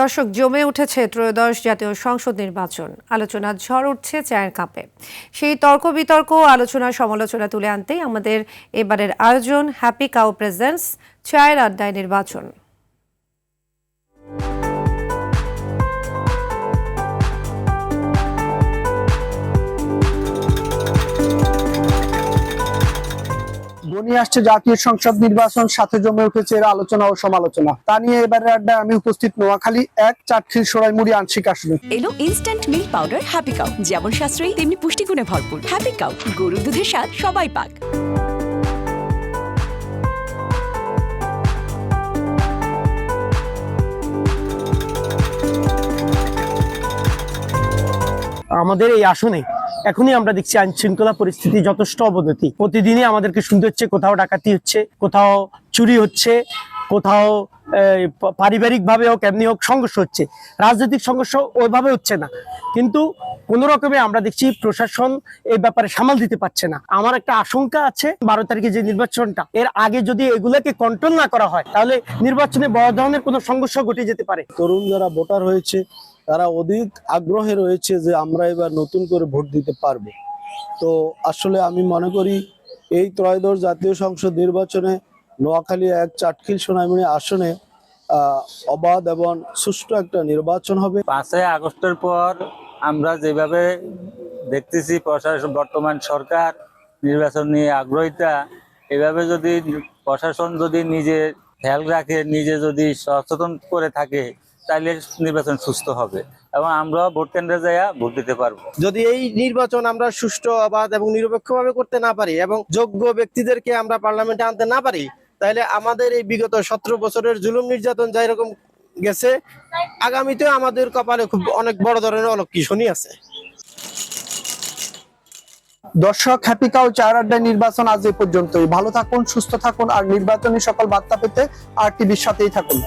দর্শক, জমে উঠেছে ত্রয়োদশ জাতীয় সংসদ নির্বাচন। আলোচনার ঝড় উঠছে চায়ের কাপে। সেই তর্ক বিতর্ক আলোচনা সমালোচনা তুলে আনতেই আমাদের এবারের আয়োজন হ্যাপি কাউ প্রেজেন্টস চায়ের আড্ডায় নির্বাচন। ঘনিয়ে আসছে জাতীয় সংসদ নির্বাচন, সাথে জমে উঠেছে এর আলোচনা ও সমালোচনা। তা নিয়ে এবারের আড্ডায় আমি উপস্থিত নোয়াখালী এক চাটখিল সোনাইমুড়ি আংশিক আসনে। এলো instant milk powder happy cow, যেমন সাশ্রয়ী তেমনি পুষ্টিগুণে ভরপুর। হ্যাপি কাউ, গরুর দুধের স্বাদ সবাই পাক। আমাদের এই আসনে এখনই আমরা দেখছি আইন শৃঙ্খলা পরিস্থিতি যথেষ্ট অবনতি। প্রতিদিনই আমাদেরকে শুনতে হচ্ছে কোথাও ডাকাতি হচ্ছে, কোথাও চুরি হচ্ছে, কোথাও পারিবারিক ভাবে হোক এমনি হোক সংঘর্ষ হচ্ছে। রাজনৈতিক সংঘর্ষ ওইভাবে হচ্ছে না, কিন্তু কোনো রকমে আমরা দেখছি প্রশাসন এই ব্যাপারে সামাল দিতে পারছে না। আমার একটা আশঙ্কা আছে 12 তারিখে যে নির্বাচনটা, এর আগে যদি এগুলাকে কন্ট্রোল না করা হয় তাহলে নির্বাচনে বড় ধরনের কোনো সংঘর্ষ ঘটে যেতে পারে। তরুণ যারা ভোটার হয়েছে তারা অধিক আগ্রহে রয়েছে যে আমরা এবার নতুন করে ভোট দিতে পারবো। তো আসলে আমি মনে করি এই ত্রয়োদশ জাতীয় সংসদ নির্বাচনে নোয়াখালী এক চাটখিল সোনাইমুড়ি আসনে অবাধ এবং সুষ্ঠু একটা নির্বাচন হবে। 5ই আগস্টের পর আমরা যেভাবে দেখতেছি প্রশাসন, বর্তমান সরকার নির্বাচন নিয়ে আগ্রহিতা, এভাবে যদি প্রশাসন যদি নিজে খেয়াল রাখে, নিজে যদি সচেতন করে থাকে, তাহলে নির্বাচন সুস্থ হবে এবং আমরা ভোট কেন্দ্রে যাইয়া ভোট দিতে পারবো। যদি এই নির্বাচন আমরা সুষ্ঠু, অবাধ এবং নিরপেক্ষভাবে করতে না পারি এবং যোগ্য ব্যক্তিদেরকে আমরা পার্লামেন্টে আনতে না পারি, তাহলে আমাদের এই বিগত 17 বছরের জুলুম নির্যাতন যাই রকম গেছে, আগামীতে আমাদের কপালে খুব অনেক বড় ধরনের অলক্ষণী আছে। দর্শক, হ্যাপি কাউ চায়ের আড্ডায় নির্বাচন আজ এই পর্যন্তই। ভালো থাকুন, সুস্থ থাকুন আর নির্বাচনী সকল বার্তা পেতে আর টিভির সাথেই থাকুন।